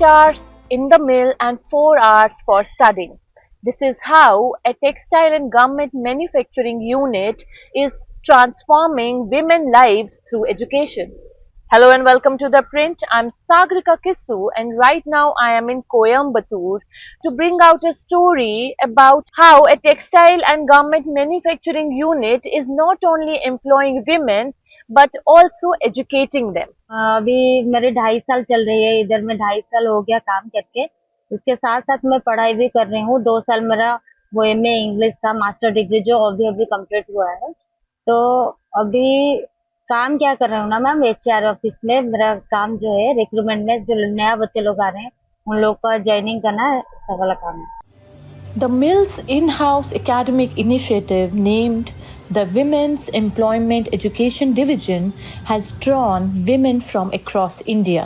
8 hours in the mill and 4 hours for studying. This is how a textile and garment manufacturing unit is transforming women's lives through education. Hello and welcome to The Print. I'm Sagrika Kissu and right now I am in Coimbatore to bring out a story about how a textile and garment manufacturing unit is not only employing women but also educating them. अभी मेरे 2.5 साल चल रही है इधर में 2.5 साल हो गया काम करके। इसके साथ साथ मैं पढ़ाई भी कर रही हूँ। 2 साल मेरा वो एमए इंग्लिश था, मास्टर डिग्री जो अभी अभी कंप्लीट हुआ है। तो अभी काम क्या कर रही हूँ ना मैम, एचआर ऑफिस में मेरा काम जो है रिक्रूटमेंट में जो नया बच्चे लोग आ रहे हैं उन लोग का ज्वाइनिंग करना सब वाला काम है। The mill's in-house academic initiative named the Women's Employment Education Division has drawn women from across India,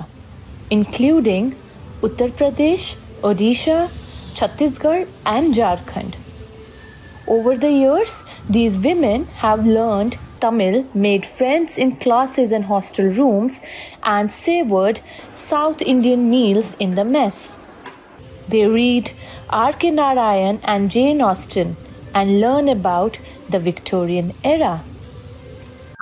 including Uttar Pradesh, Odisha, Chhattisgarh and Jharkhand. Over the years, these women have learned Tamil, made friends in classes and hostel rooms, and savored South Indian meals in the mess. They read R.K. Narayan and Jane Austen and learn about the Victorian era.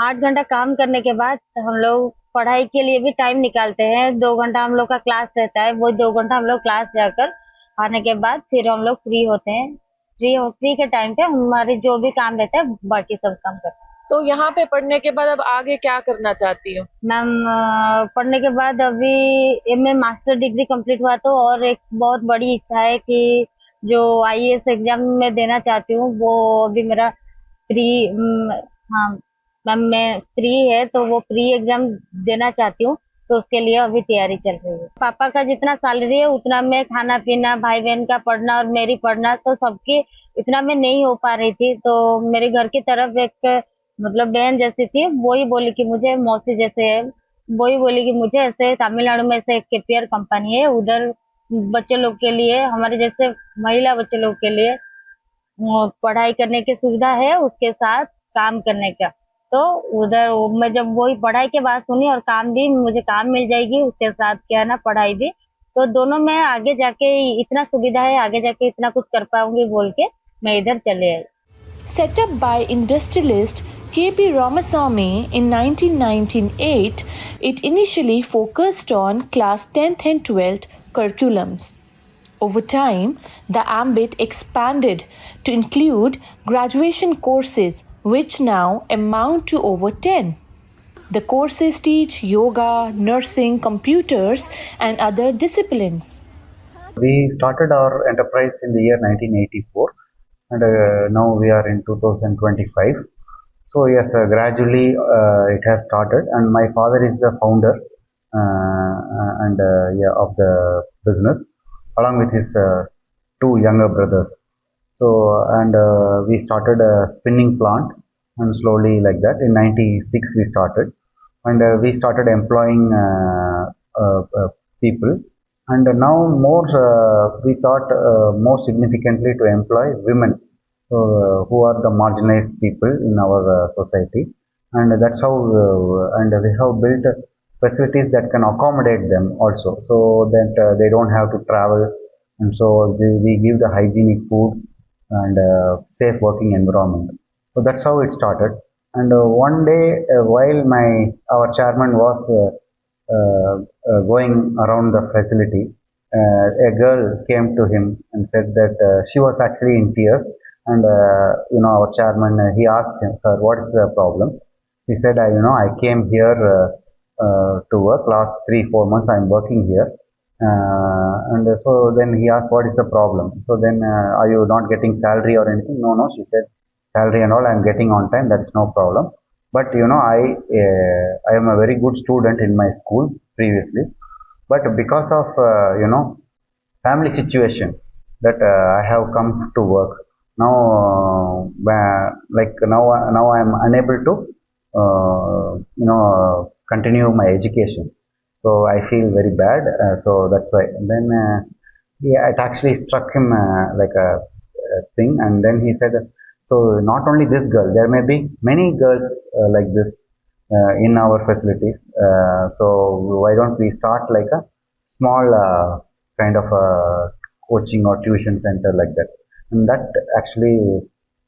8 घंटा काम करने के बाद हम लोग पढ़ाई के लिए भी टाइम निकालते हैं। 2 घंटा हम लोग का क्लास रहता है, वो 2 घंटा हम लोग क्लास जाकर आने के बाद फिर हम लोग फ्री होते हैं। फ्री के टाइम पे हमारे जो भी काम रहता है बाकी सब काम करते हैं। तो यहाँ पे पढ़ने के बाद अब आगे क्या करना चाहती हो? मैम पढ़ने के बाद अभी एमए मास्टर डिग्री कंप्लीट हुआ तो और एक बहुत बड़ी इच्छा है कि जो आईएएस एग्जाम में देना चाहती हूँ वो अभी मेरा प्री हाँ मैम मैं फ्री है तो वो प्री एग्जाम देना चाहती हूँ, तो उसके लिए अभी तैयारी चल रही है। पापा का जितना सैलरी है उतना मैं खाना पीना, भाई बहन का पढ़ना और मेरी पढ़ना, तो सबकी इतना मैं नहीं हो पा रही थी। तो मेरे घर की तरफ एक मतलब बहन जैसी थी, वो ही बोली कि मुझे मौसी जैसे है, वो ही बोली कि मुझे ऐसे तमिलनाडु में से एक केपीआर कंपनी है, उधर बच्चे लोग के लिए, हमारे जैसे महिला बच्चे लोग के लिए पढ़ाई करने की सुविधा है, उसके साथ काम करने का। तो उधर मैं जब वही पढ़ाई के बाद सुनी और काम भी मुझे काम मिल जाएगी, उसके साथ क्या है ना पढ़ाई भी, तो दोनों में आगे जाके इतना सुविधा है, आगे जाके इतना कुछ कर पाऊंगी बोल के मैं इधर चले आई। Set up by industrialist K.P. Ramasamy in 1998, it initially focused on class 10th and 12th curriculums. Over time, the ambit expanded to include graduation courses, which now amount to over 10. The courses teach yoga, nursing, computers, and other disciplines. We started our enterprise in the year 1984 and now we are in 2025. So yes, gradually it has started, and my father is the founder of the business along with his two younger brothers. So and we started a spinning plant, and slowly like that in 96 we started, and we started employing people, and now more we thought more significantly to employ women who are the marginalized people in our society, and that's how and we have built facilities that can accommodate them also, so that they don't have to travel, and so we give the hygienic food and safe working environment. So that's how it started. And one day while our chairman was going around the facility, a girl came to him and said that she was actually in tears, and our chairman, he asked her, what is the problem? She said, I came here to work. Last 3-4 months I'm working here, and so then he asked, what is the problem? So then are you not getting salary or anything? No, she said, salary and all I'm getting on time, that's no problem, but I am a very good student in my school previously, but because of family situation that I have come to work now, now I am unable to continue my education, so I feel very bad, so that's why. And then it actually struck him like a thing, and then he said, so not only this girl, there may be many girls like this in our facilities, so why don't we start like a small kind of a coaching or tuition center like that. And that actually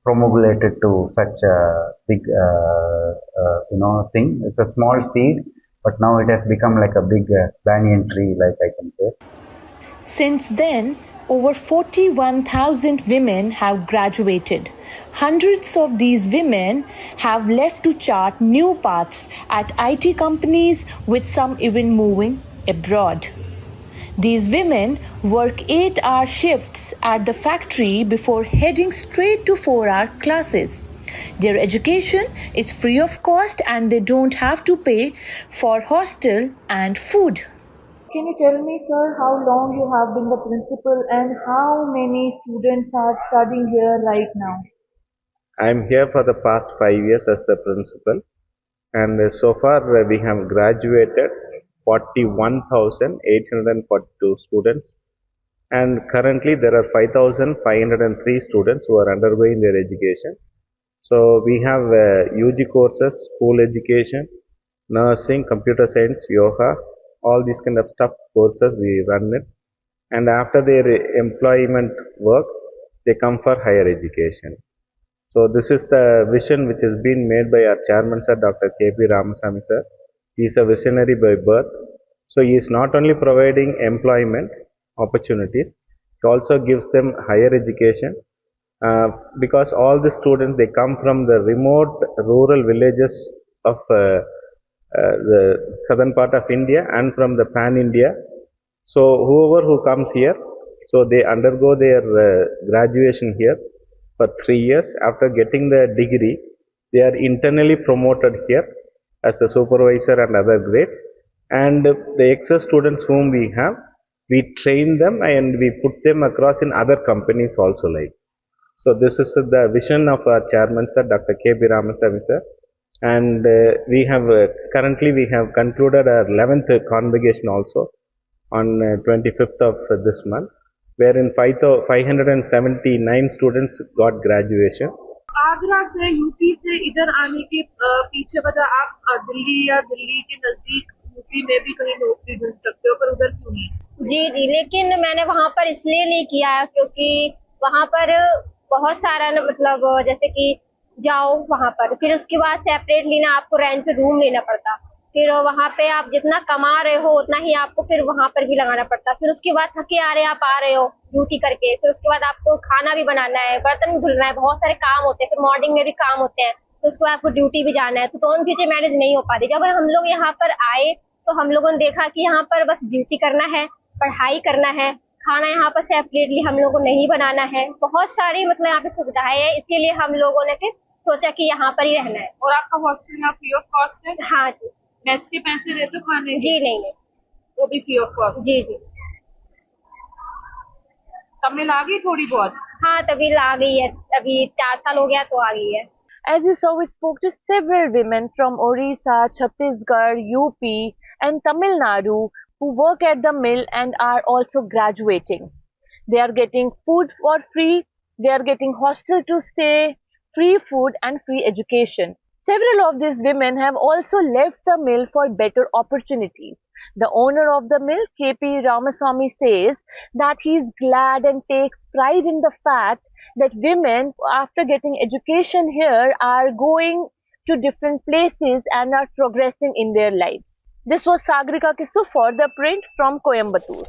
promulgated to such a big, thing. It's a small seed, but now it has become like a big banyan tree, like I can say. Since then, over 41,000 women have graduated. Hundreds of these women have left to chart new paths at IT companies, with some even moving abroad. These women work 8-hour shifts at the factory before heading straight to 4-hour classes. Their education is free of cost and they don't have to pay for hostel and food. Can you tell me, sir, how long you have been the principal and how many students are studying here right now? I'm here for the past 5 years as the principal, and so far we have graduated 41,842 students, and currently there are 5,503 students who are undergoing their education. So we have UG courses, school education, nursing, computer science, yoga, all these kind of stuff courses we run it. And after their employment work, they come for higher education. So this is the vision which has been made by our chairman sir, Dr. K.P. Ramasamy sir. He is a visionary by birth. So he is not only providing employment opportunities, he also gives them higher education, because all the students, they come from the remote rural villages of the southern part of India and from the pan India. So whoever who comes here, so they undergo their graduation here for 3 years. After getting the degree, they are internally promoted here as the supervisor and other grades. And the excess students whom we have, we train them and we put them across in other companies also like. So this is the vision of our chairman sir, Dr. K.B. Ramasamy sir. And we have currently we have concluded our 11th convocation also on 25th of this month, wherein 579 students got graduation. Agra से UP से इधर आने के पीछे वजह आप दिल्ली या दिल्ली के नजदीक यूपी में भी कहीं नौकरी ढूंढ सकते हो, पर उधर क्यों नहीं? जी, लेकिन मैंने वहाँ पर इसलिए नहीं किया क्योंकि वहाँ पर बहुत सारा मतलब जैसे कि जाओ वहाँ पर, फिर उसके बाद सेपरेटली ना आपको रेंट पे रूम लेना पड़ता, फिर वहाँ पे आप जितना कमा रहे हो उतना ही आपको फिर वहाँ पर भी लगाना पड़ता, फिर उसके बाद थके आ रहे आप आ रहे हो ड्यूटी करके, फिर उसके बाद आपको खाना भी बनाना है, बर्तन भी धुलना है, बहुत सारे काम होते हैं, फिर मॉर्निंग में भी काम होते हैं, फिर उसके बाद आपको ड्यूटी भी जाना है, तो दोनों चीजें मैनेज नहीं हो पाती। जब हम लोग यहाँ पर आए तो हम लोगों ने देखा कि यहाँ पर बस ड्यूटी करना है, पढ़ाई करना है, खाना यहाँ पर सेपरेटली हम लोगों को नहीं बनाना है, बहुत सारी मतलब यहाँ पे सुविधाएं हैं, इसीलिए हम लोगों ने फिर सोचा कि यहाँ पर ही रहना है। और आपका हॉस्टल यहाँ फ्री ऑफ कॉस्ट है? हाँ जी। मेस के पैसे देते हो खाने के? जी नहीं, वो भी फ्री ऑफ कॉस्ट? जी। तमिल आ गई थोड़ी बहुत? हाँ, तमिल आ गई है, अभी 4 साल हो गया तो आ गई है। As you saw, we spoke to several women from Orissa, Chhattisgarh, UP and Tamil Nadu who work at the mill and are also graduating. They are getting food for free, they are getting hostel to stay, free food and free education. Several of these women have also left the mill for better opportunities. The owner of the mill, K.P. Ramasamy, says that he is glad and takes pride in the fact that women, after getting education here, are going to different places and are progressing in their lives. This was Sagrika Kisu for The Print from Coimbatore.